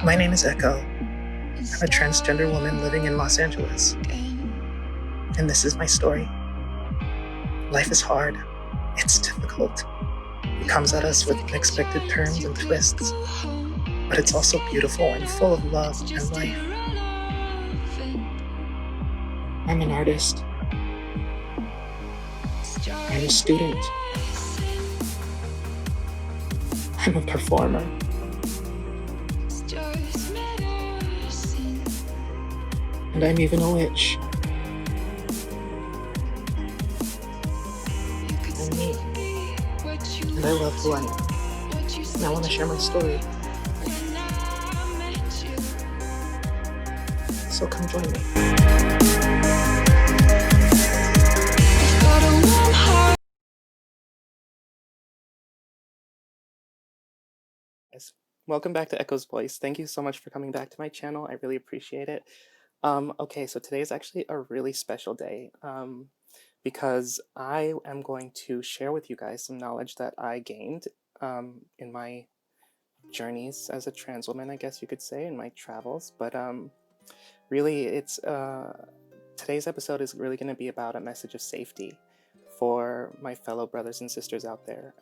My name is Echo. I'm a transgender woman living in Los Angeles. And this is my story. Life is hard. It's difficult. It comes at us with unexpected turns and twists. But it's also beautiful and full of love and life. I'm an artist. I'm a student. I'm a performer. And I'm even a witch. I'm me. And I love who I am. And I want to share my story. So come join me. Welcome back to Echo's Voice. Thank you so much for coming back to my channel. I really appreciate it. Okay, so today is actually a really special day because I am going to share with you guys some knowledge that I gained in my journeys as a trans woman, I guess you could say, in my travels. But really, it's today's episode is really going to be about a message of safety for my fellow brothers and sisters out there.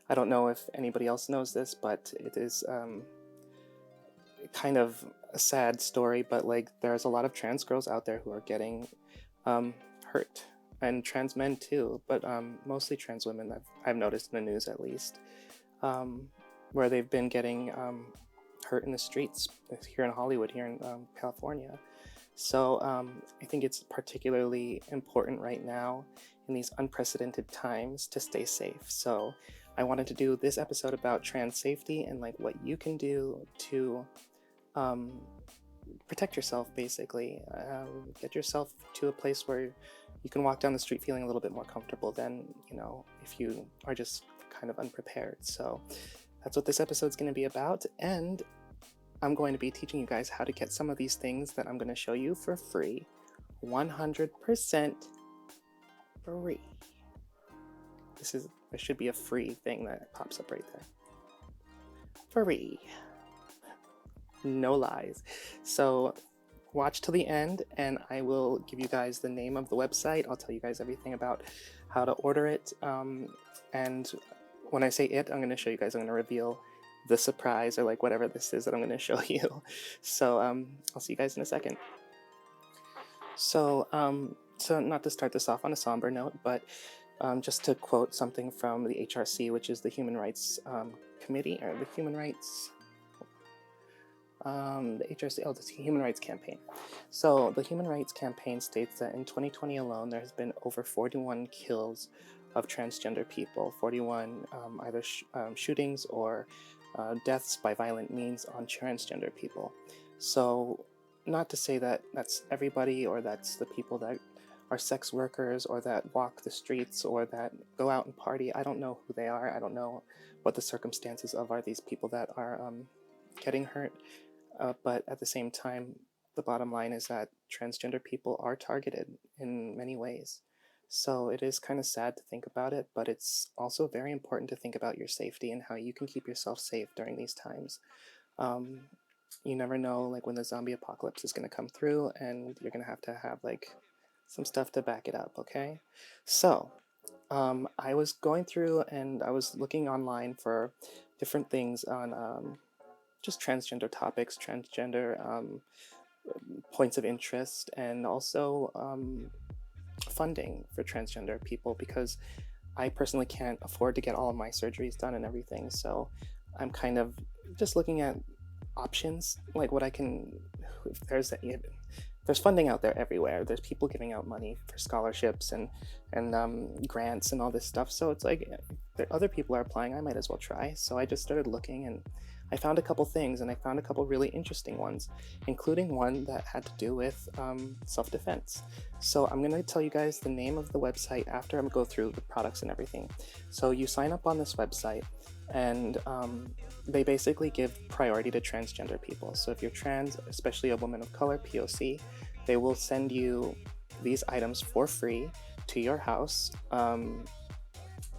I don't know if anybody else knows this, but it is kind of a sad story, but like there's a lot of trans girls out there who are getting hurt, and trans men too, but mostly trans women that I've noticed in the news at least, where they've been getting hurt in the streets here in Hollywood, here in California. So I think it's particularly important right now in these unprecedented times to stay safe. So I wanted to do this episode about trans safety and like what you can do to protect yourself, basically. Get yourself to a place where you can walk down the street feeling a little bit more comfortable than, you know, if you are just kind of unprepared. So that's what this episode's going to be about, and I'm going to be teaching you guys how to get some of these things that I'm going to show you for free. 100% free. There should be a free thing that pops up right there. Free. No lies. So watch till the end and I will give you guys the name of the website. I'll tell you guys everything about how to order it. And when I say it, I'm going to show you guys, I'm going to reveal the surprise or like whatever this is that I'm going to show you. So I'll see you guys in a second. So not to start this off on a somber note, but just to quote something from the HRC, which is the Human Rights Committee, or the Human Rights, the HRC, the Human Rights Campaign. So the Human Rights Campaign states that in 2020 alone, there has been over 41 kills of transgender people, 41 either shootings or deaths by violent means on transgender people. So not to say that that's everybody, or that's the people that are sex workers, or that walk the streets, or that go out and party. I don't know who they are. I don't know what the circumstances of are these people that are getting hurt. But at the same time, the bottom line is that transgender people are targeted in many ways. So it is kind of sad to think about it, but it's also very important to think about your safety and how you can keep yourself safe during these times. You never know, like, when the zombie apocalypse is going to come through, and you're going to have like some stuff to back it up, okay? So I was going through and I was looking online for different things on just transgender topics, transgender points of interest, and also funding for transgender people, because I personally can't afford to get all of my surgeries done and everything. So I'm kind of just looking at options, like what I can, there's funding out there everywhere. There's people giving out money for scholarships and grants and all this stuff. So it's like, if other people are applying, I might as well try. So I just started looking, and I found a couple things, and I found a couple really interesting ones, including one that had to do with self-defense. So I'm going to tell you guys the name of the website after I go through the products and everything. So you sign up on this website, and they basically give priority to transgender people. So if you're trans, especially a woman of color, POC, they will send you these items for free to your house.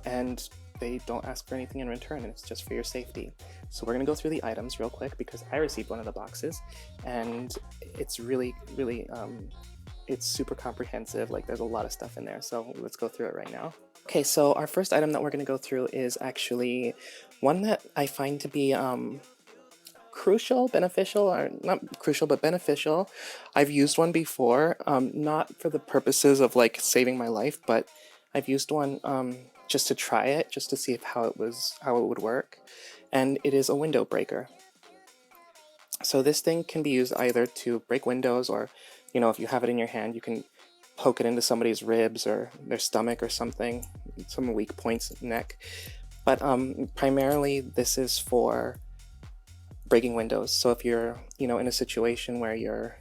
And they don't ask for anything in return, and it's just for your safety. So we're gonna go through the items real quick because I received one of the boxes, and it's really, it's super comprehensive. Like, there's a lot of stuff in there, so let's go through it right now. Okay, so our first item that we're gonna go through is actually one that I find to be crucial, beneficial, or not crucial, but beneficial. I've used one before, not for the purposes of like saving my life, but I've used one just to try it, just to see how it would work, and it is a window breaker. So this thing can be used either to break windows, or, you know, if you have it in your hand, you can poke it into somebody's ribs or their stomach or something, some weak points, neck. But primarily this is for breaking windows. So if you're, you know, in a situation where you're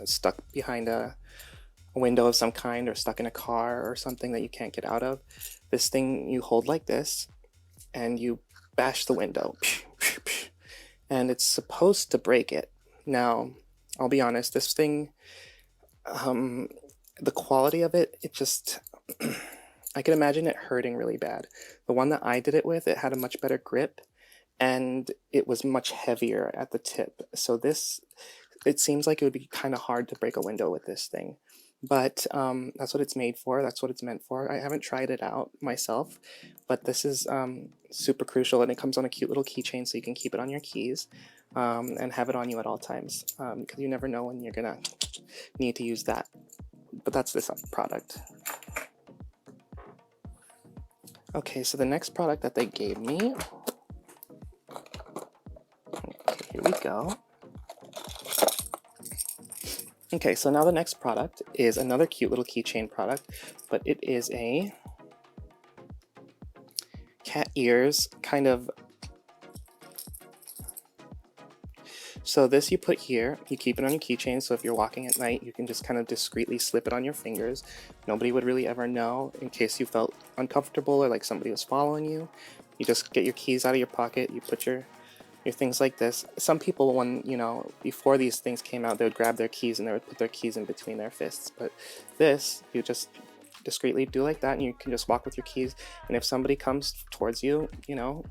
stuck behind a window of some kind, or stuck in a car or something that you can't get out of, this thing you hold like this and you bash the window, and it's supposed to break it. Now, I'll be honest, this thing, the quality of it, it just, I can imagine it hurting really bad. The one that I did it with, it had a much better grip, and it was much heavier at the tip. So this, it seems like it would be kind of hard to break a window with this thing. But that's what it's made for, that's what it's meant for. I haven't tried it out myself, but this is super crucial, and it comes on a cute little keychain so you can keep it on your keys and have it on you at all times, because you never know when you're gonna need to use that. But that's this product. Okay, so the next product that they gave me, here we go. Okay, so now the next product is another cute little keychain product, but it is a cat ears kind of. So this you put here, you keep it on your keychain, so if you're walking at night, you can just kind of discreetly slip it on your fingers. Nobody would really ever know, in case you felt uncomfortable or like somebody was following you. You just get your keys out of your pocket, you put your things like this. Some people, when, you know, before these things came out, they would grab their keys and they would put their keys in between their fists. But this, you just discreetly do like that, and you can just walk with your keys. And if somebody comes towards you, you know,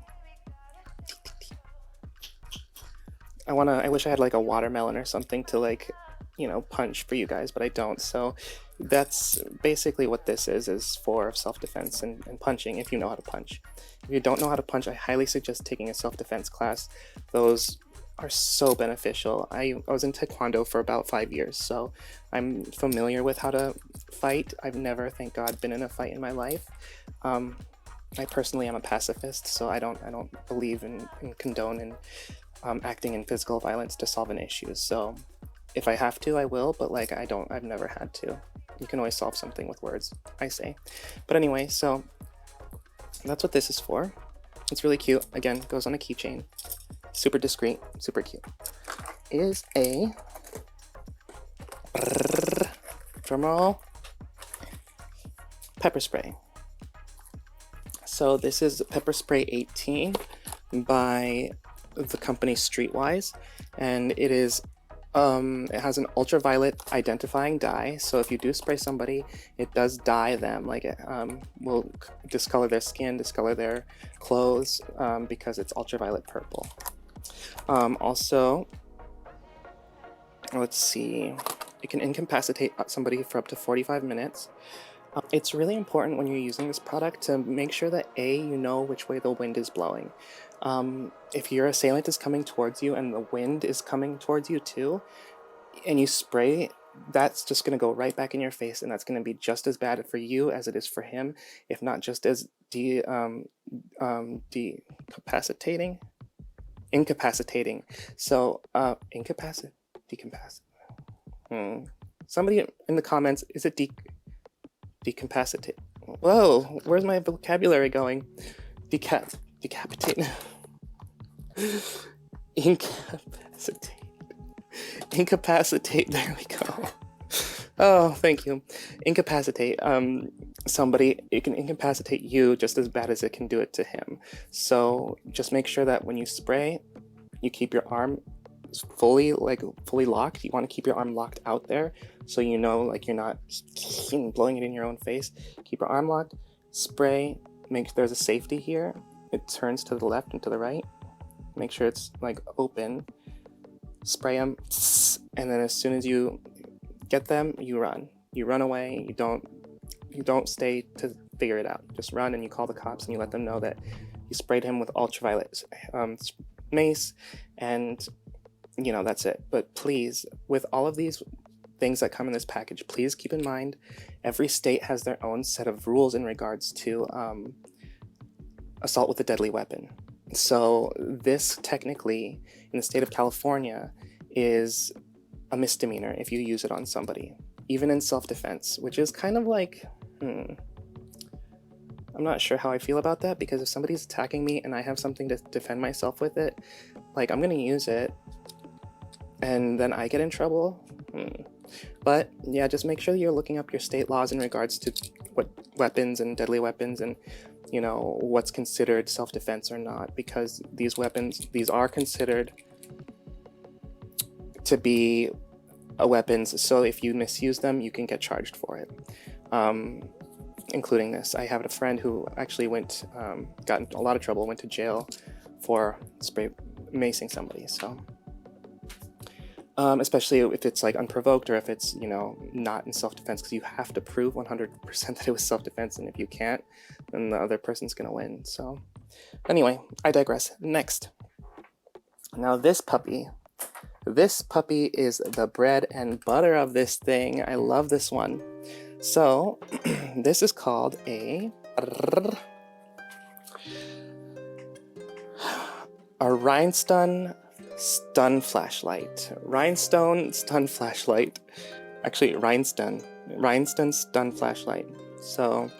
I wish I had like a watermelon or something to, like, you know, punch for you guys, but I don't. So that's basically what this is for self-defense and punching, if you know how to punch. If you don't know how to punch, I highly suggest taking a self-defense class. Those are so beneficial. I was in Taekwondo for about 5 years, so I'm familiar with how to fight. I've never, thank God, been in a fight in my life. I personally am a pacifist, so I don't believe in condone in acting in physical violence to solve an issue. So if I have to, I will, but like I've never had to. You can always solve something with words, I say. But anyway, so that's what this is for. It's really cute. Again, goes on a keychain. Super discreet, super cute. Is a drumroll pepper spray. So this is pepper spray 18 by the company Streetwise, and it is it has an ultraviolet identifying dye, so if you do spray somebody, it does dye them. Like, it will discolor their skin, discolor their clothes, because it's ultraviolet purple. Also, let's see, it can incapacitate somebody for up to 45 minutes. It's really important when you're using this product to make sure that you know which way the wind is blowing. If your assailant is coming towards you and the wind is coming towards you too, and you spray, that's just going to go right back in your face, and that's going to be just as bad for you as it is for him, if not just as incapacitating. So somebody in the comments, is it decapacitate? Whoa, where's my vocabulary going? Decapitate. Incapacitate, there we go. Oh, thank you. Incapacitate somebody, it can incapacitate you just as bad as it can do it to him. So just make sure that when you spray, you keep your arm fully locked. You want to keep your arm locked out there, so you know, like, you're not blowing it in your own face. Keep your arm locked, spray, there's a safety here. It turns to the left and to the right. Make sure it's like open. Spray them, and then as soon as you get them, you run. You run away. You don't stay to figure it out. Just run, and you call the cops, and you let them know that you sprayed him with ultraviolet mace, and you know, that's it. But please, with all of these things that come in this package, please keep in mind every state has their own set of rules in regards to assault with a deadly weapon. So this technically, in the state of California, is a misdemeanor if you use it on somebody, even in self-defense, which is kind of like, I'm not sure how I feel about that, because if somebody's attacking me and I have something to defend myself with it, like, I'm gonna use it, and then I get in trouble. But yeah, just make sure you're looking up your state laws in regards to what weapons and deadly weapons and, you know, what's considered self-defense or not, because these weapons, these are considered to be weapons, so if you misuse them, you can get charged for it, including this. I have a friend who actually got in a lot of trouble, went to jail for macing somebody, so especially if it's like unprovoked, or if it's, you know, not in self-defense, because you have to prove 100% that it was self-defense, and if you can't, then the other person's gonna win. So anyway, I digress. Next, now this puppy is the bread and butter of this thing. I love this one. So this is called a rhinestone stun flashlight. Rhinestone stun flashlight. Actually, rhinestone stun flashlight. So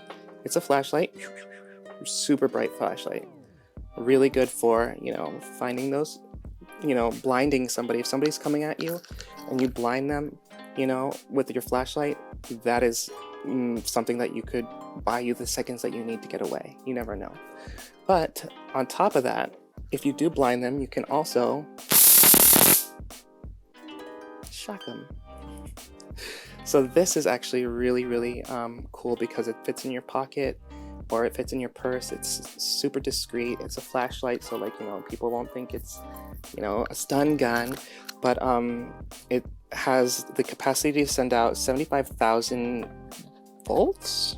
it's a flashlight, super bright flashlight. Really good for, you know, finding those, you know, blinding somebody. If somebody's coming at you and you blind them, you know, with your flashlight, that is something that you could buy you the seconds that you need to get away. You never know. But on top of that, if you do blind them, you can also shock them. So this is actually really, really cool, because it fits in your pocket or it fits in your purse. It's super discreet. It's a flashlight, so, like, you know, people won't think it's, you know, a stun gun, but it has the capacity to send out 75,000 volts.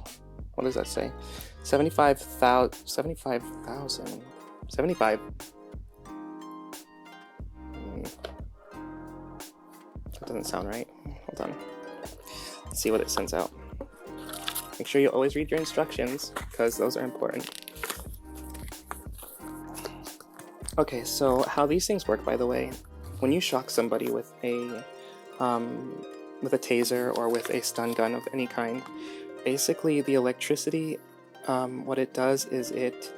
What does that say? 75,000. That doesn't sound right. Hold on. Let's see what it sends out. Make sure you always read your instructions, because those are important. Okay, so how these things work, by the way, when you shock somebody with a taser or with a stun gun of any kind, basically the electricity, what it does is it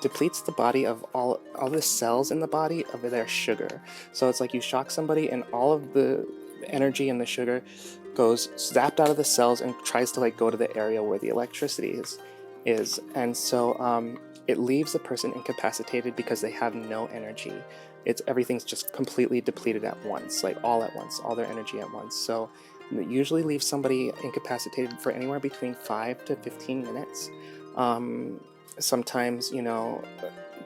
depletes the body of all the cells in the body of their sugar. So it's like you shock somebody and all of the energy and the sugar goes zapped out of the cells and tries to, like, go to the area where the electricity is. And so it leaves the person incapacitated because they have no energy. Everything's just completely depleted at once, like all at once, all their energy at once. So it usually leaves somebody incapacitated for anywhere between 5 to 15 minutes. Sometimes, you know,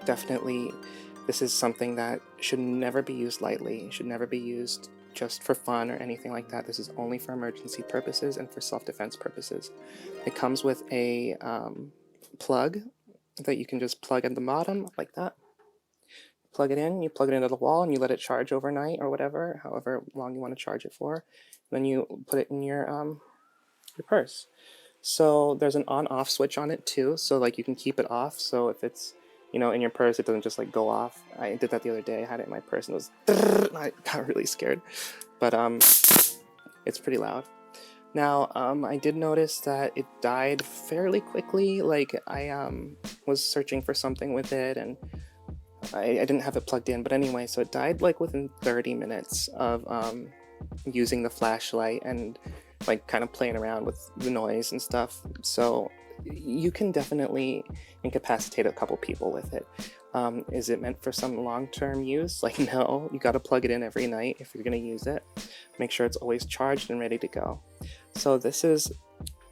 definitely this is something that should never be used lightly. It should never be used just for fun or anything like that. This is only for emergency purposes and for self-defense purposes. It comes with a plug that you can just plug at the bottom like that. Plug it in, you plug it into the wall, and you let it charge overnight or whatever, however long you want to charge it for. Then you put it in your purse. So there's an on-off switch on it too, so, like, you can keep it off. So if it's, you know, in your purse, it doesn't just, like, go off. I did that the other day. I had it in my purse and it was, I got really scared. But it's pretty loud. Now, I did notice that it died fairly quickly. Like, I was searching for something with it, and I didn't have it plugged in. But anyway, so it died, like, within 30 minutes of using the flashlight and, like, kind of playing around with the noise and stuff. So you can definitely incapacitate a couple people with it. Is it meant for some long-term use? Like, no, you got to plug it in every night if you're going to use it. Make sure it's always charged and ready to go. So this is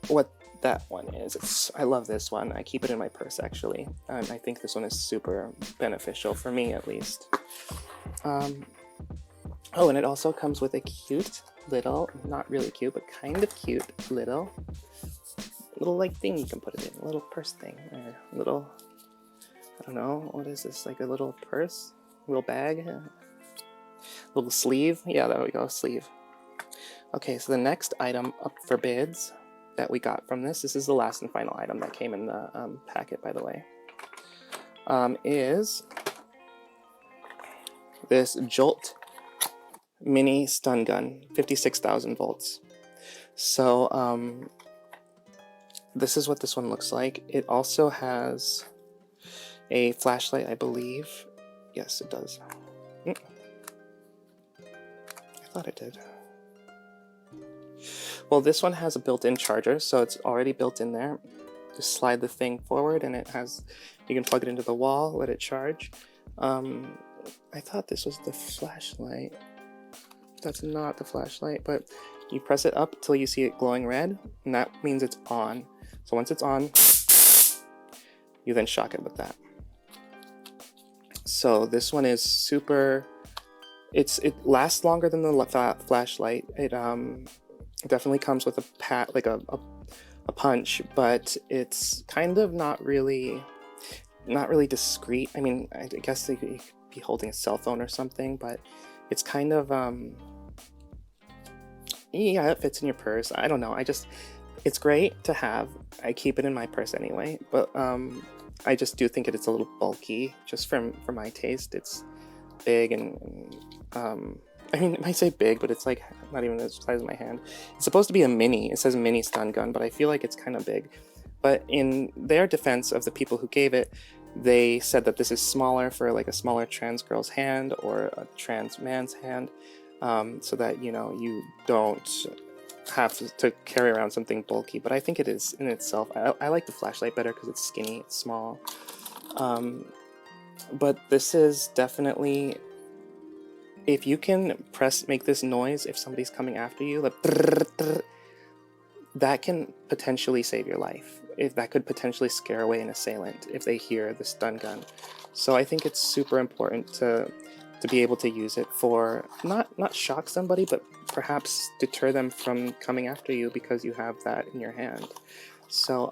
what that one is. I love this one. I keep it in my purse, actually. And I think this one is super beneficial, for me at least. Oh, and it also comes with a cute little, not really cute, but kind of cute little like thing you can put it in. A little purse thing. A little, I don't know, what is this? Like a little purse? Little bag? Little sleeve? Yeah, there we go, sleeve. Okay, so the next item up for bids that we got from this is the last and final item that came in the packet, by the way, is this Jolt mini stun gun, 56,000 volts. So this is what this one looks like. It also has a flashlight, I believe. Yes, it does. I thought it did. Well, this one has a built-in charger, so it's already built in there. Just slide the thing forward and it has, you can plug it into the wall, let it charge. I thought this was the flashlight. That's not the flashlight, but you press it up till you see it glowing red, and that means it's on. So once it's on, you then shock it with that. So this one is super, it lasts longer than the flashlight. It definitely comes with a punch, but it's kind of not really discreet. I mean, I guess you could be holding a cell phone or something, but it's kind of yeah, it fits in your purse. I don't know. It's great to have. I keep it in my purse anyway, but I just do think it's a little bulky, just for my taste. It's big and I mean, it might say big, but it's like not even the size of my hand. It's supposed to be a mini. It says mini stun gun, but I feel like it's kind of big. But in their defense of the people who gave it, they said that this is smaller for like a smaller trans girl's hand or a trans man's hand, so that, you know, you don't have to carry around something bulky. But I think it is in itself. I like the flashlight better because it's skinny, it's small. But this is definitely, if you can make this noise if somebody's coming after you, like, that can potentially save your life. If that could potentially scare away an assailant if they hear the stun gun. So I think it's super important to be able to use it for not shock somebody, but perhaps deter them from coming after you because you have that in your hand. So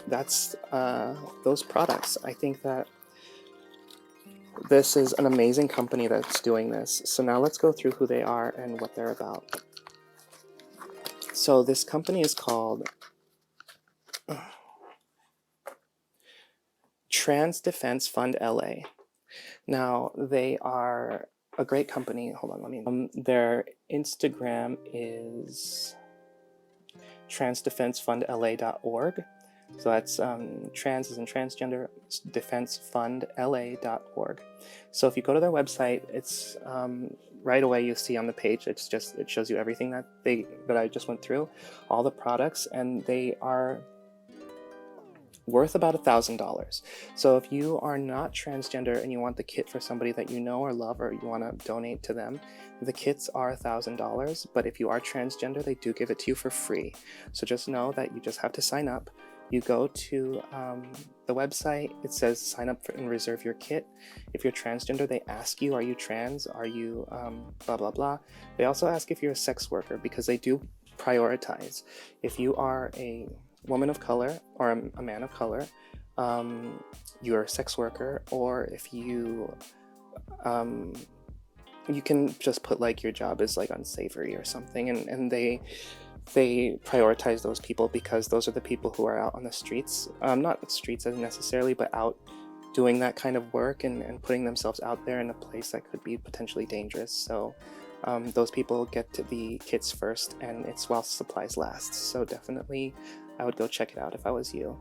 that's those products. I think that this is an amazing company that's doing this. So now let's go through who they are and what they're about. So this company is called Trans Defense Fund LA. Now, they are a great company. Hold on, let me... their Instagram is transdefensefundla.org. So that's trans as in transgender, defensefundla.org. So if you go to their website, it's right away you see on the page, it shows you everything that I just went through, all the products, and they are worth about $1,000. So if you are not transgender and you want the kit for somebody that you know or love, or you want to donate to them, the kits are $1,000. But if you are transgender, they do give it to you for free. So just know that you just have to sign up. You go to the website, it says sign up and reserve your kit. If you're transgender, they ask you, are you trans? Are you blah, blah, blah. They also ask if you're a sex worker, because they do prioritize. If you are a woman of color or a man of color, you're a sex worker, or if you you can just put like your job is like unsavory or something, and they prioritize those people because those are the people who are out on the streets, not streets as necessarily, but out doing that kind of work and putting themselves out there in a place that could be potentially dangerous. So those people get to the kits first, and it's while supplies last. So definitely I would go check it out if I was you.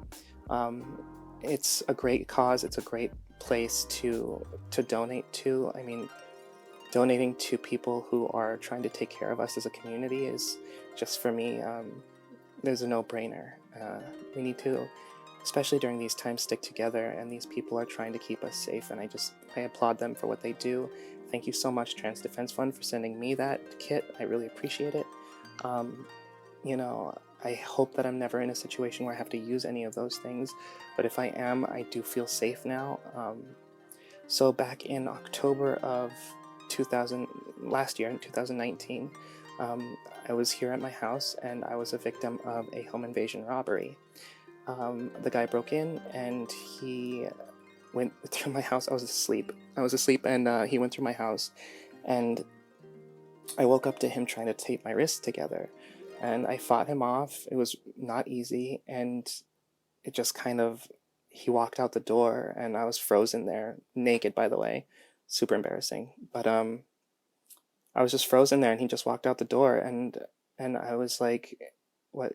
It's a great cause. It's a great place to donate to. I mean, donating to people who are trying to take care of us as a community is just, for me, there's a no-brainer. We need to, especially during these times, stick together, and these people are trying to keep us safe, and I applaud them for what they do. Thank you so much, Trans Defense Fund, for sending me that kit. I really appreciate it. You know, I hope that I'm never in a situation where I have to use any of those things, but if I am, I do feel safe now. So back in October of 2000, last year in 2019, I was here at my house and I was a victim of a home invasion robbery. The guy broke in and he went through my house. I was asleep. And he went through my house, and I woke up to him trying to tape my wrists together, and I fought him off. It was not easy, and it just kind of, he walked out the door and I was frozen there, naked, by the way, super embarrassing. But I was just frozen there, and he just walked out the door, and I was like, what?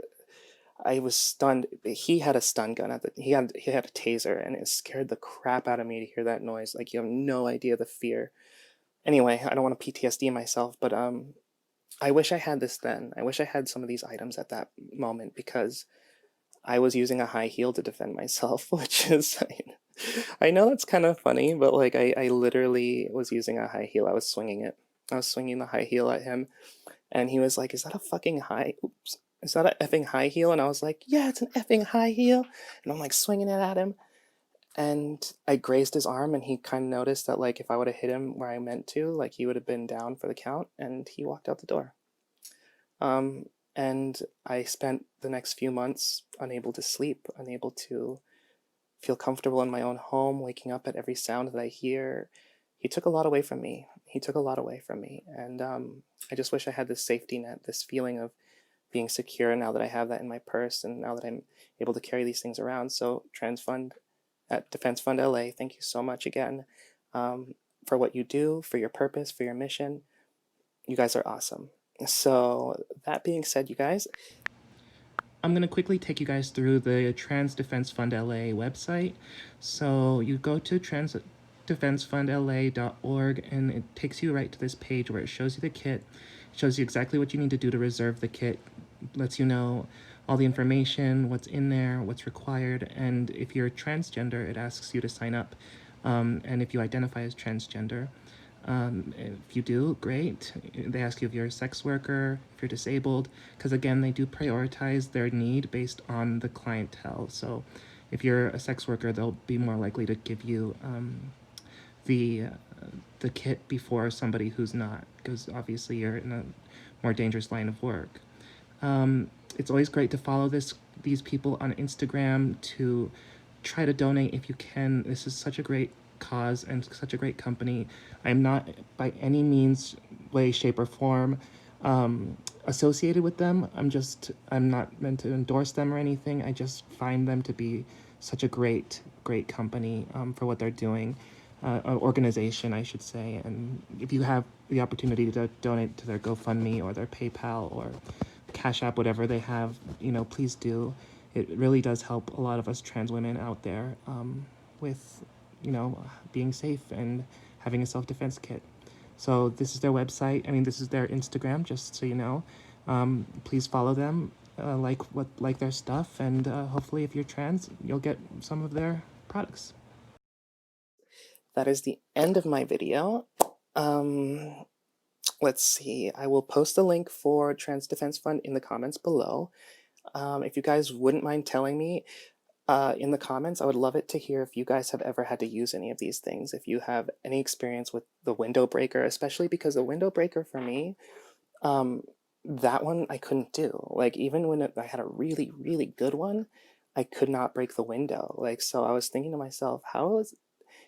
I was stunned. He had a stun gun he had a taser, and it scared the crap out of me to hear that noise. Like, you have no idea the fear. Anyway, I don't want to PTSD myself, but I wish I had this then. I wish I had some of these items at that moment, because I was using a high heel to defend myself, which is, I know that's kind of funny, but like I literally was using a high heel. I was swinging it. I was swinging the high heel at him, and he was like, "Is that a fucking high? Oops. Is that an effing high heel?" And I was like, "Yeah, it's an effing high heel." And I'm like swinging it at him, and I grazed his arm, and he kind of noticed that, like, if I would have hit him where I meant to, like, he would have been down for the count, and he walked out the door. Um, and I spent the next few months unable to sleep, unable to feel comfortable in my own home, waking up at every sound that I hear. He took a lot away from me. He took a lot away from me. And I just wish I had this safety net, this feeling of being secure now that I have that in my purse, and now that I'm able to carry these things around. So, Trans Fund at Defense Fund LA, thank you so much again, for what you do, for your purpose, for your mission. You guys are awesome. So, that being said, you guys, I'm going to quickly take you guys through the Trans Defense Fund LA website. So you go to transdefensefundla.org, and it takes you right to this page where it shows you the kit, shows you exactly what you need to do to reserve the kit, lets you know all the information, what's in there, what's required, and if you're transgender, it asks you to sign up, and if you identify as transgender. If you do, great. They ask you if you're a sex worker, if you're disabled, because again, they do prioritize their need based on the clientele. So if you're a sex worker, they'll be more likely to give you the kit before somebody who's not, because obviously you're in a more dangerous line of work. It's always great to follow these people on Instagram, to try to donate if you can. This is such a great cause and such a great company. I'm not by any means, way, shape, or form associated with them. I'm not meant to endorse them or anything. I just find them to be such a great company for what they're doing. Organization, I should say. And if you have the opportunity to donate to their GoFundMe or their PayPal or Cash App, whatever they have, please do. It really does help a lot of us trans women out there with, being safe and having a self-defense kit. So this is their website. This is their Instagram, just so you know. Please follow them, like their stuff, and hopefully if you're trans, you'll get some of their products. That is the end of my video. Let's see. I will post a link for Trans Defense Fund in the comments below. If you guys wouldn't mind telling me in the comments, I would love it to hear if you guys have ever had to use any of these things. If you have any experience with the window breaker, especially because the window breaker for me, that one I couldn't do. Like, even when I had a really, really good one, I could not break the window. Like, so I was thinking to myself,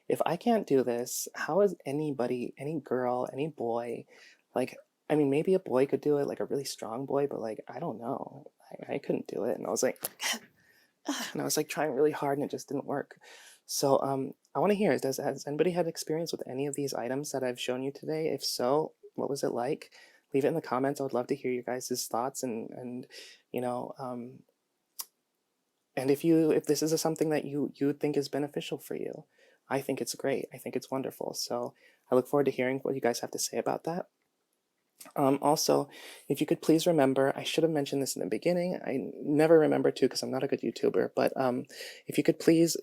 if I can't do this, how is anybody, any girl, any boy, like, maybe a boy could do it, like a really strong boy, but like, I don't know. I couldn't do it. And I was like, trying really hard, and it just didn't work. So I want to hear, has anybody had experience with any of these items that I've shown you today? If so, what was it like? Leave it in the comments. I would love to hear your guys' thoughts, and and if this is something that you think is beneficial for you. I think it's great. I think it's wonderful. So I look forward to hearing what you guys have to say about that. Also, if you could please remember, I should have mentioned this in the beginning. I never remember to, because I'm not a good YouTuber, but if you could please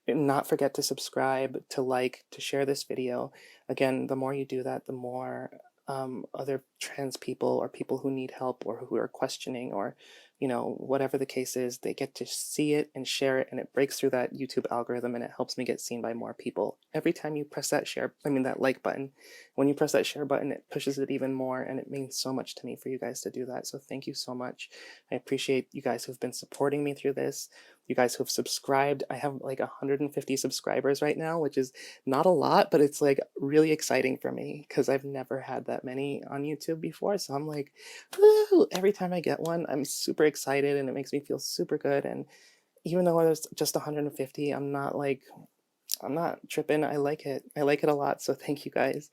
not forget to subscribe, to like, to share this video. Again, the more you do that, the more other trans people or people who need help or who are questioning or you know, whatever the case is, they get to see it and share it, and it breaks through that YouTube algorithm, and it helps me get seen by more people. Every time you press that that like button, when you press that share button, it pushes it even more, and it means so much to me for you guys to do that. So thank you so much. I appreciate you guys who've been supporting me through this. You guys who've subscribed. I have like 150 subscribers right now, which is not a lot, but it's like really exciting for me because I've never had that many on YouTube before. So I'm like, woo! Every time I get one, I'm super excited and it makes me feel super good. And even though there's just 150, I'm not tripping. I like it. I like it a lot. So thank you guys.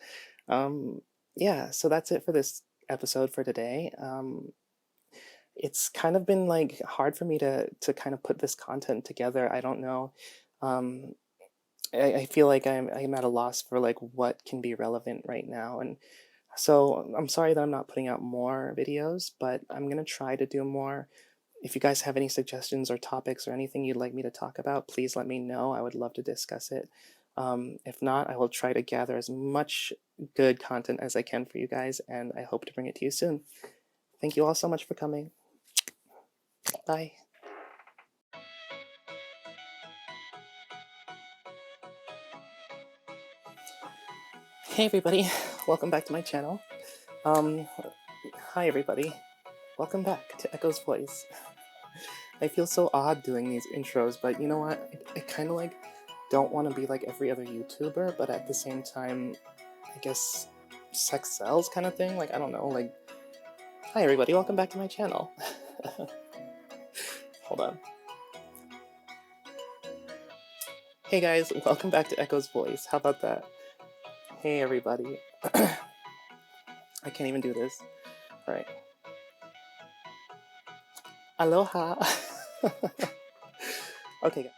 Um, yeah, so that's it for this episode for today. It's kind of been like hard for me to kind of put this content together. I don't know. Um, I feel like I'm at a loss for like what can be relevant right now, and so I'm sorry that I'm not putting out more videos, but I'm gonna try to do more. If you guys have any suggestions or topics or anything you'd like me to talk about, please let me know. I would love to discuss it. If not, I will try to gather as much good content as I can for you guys, and I hope to bring it to you soon. Thank you all so much for coming. Bye. Hey everybody, welcome back to my channel. Um, Hi everybody, welcome back to Echo's Voice. I feel so odd doing these intros, but you know what? I kind of like don't want to be like every other YouTuber, but at the same time, I guess sex sells kind of thing. Like, I don't know, like, hi everybody, welcome back to my channel. Hold on. Hey guys, welcome back to Echo's Voice. How about that? Hey everybody. I can't even do this. Alright. Aloha. Okay.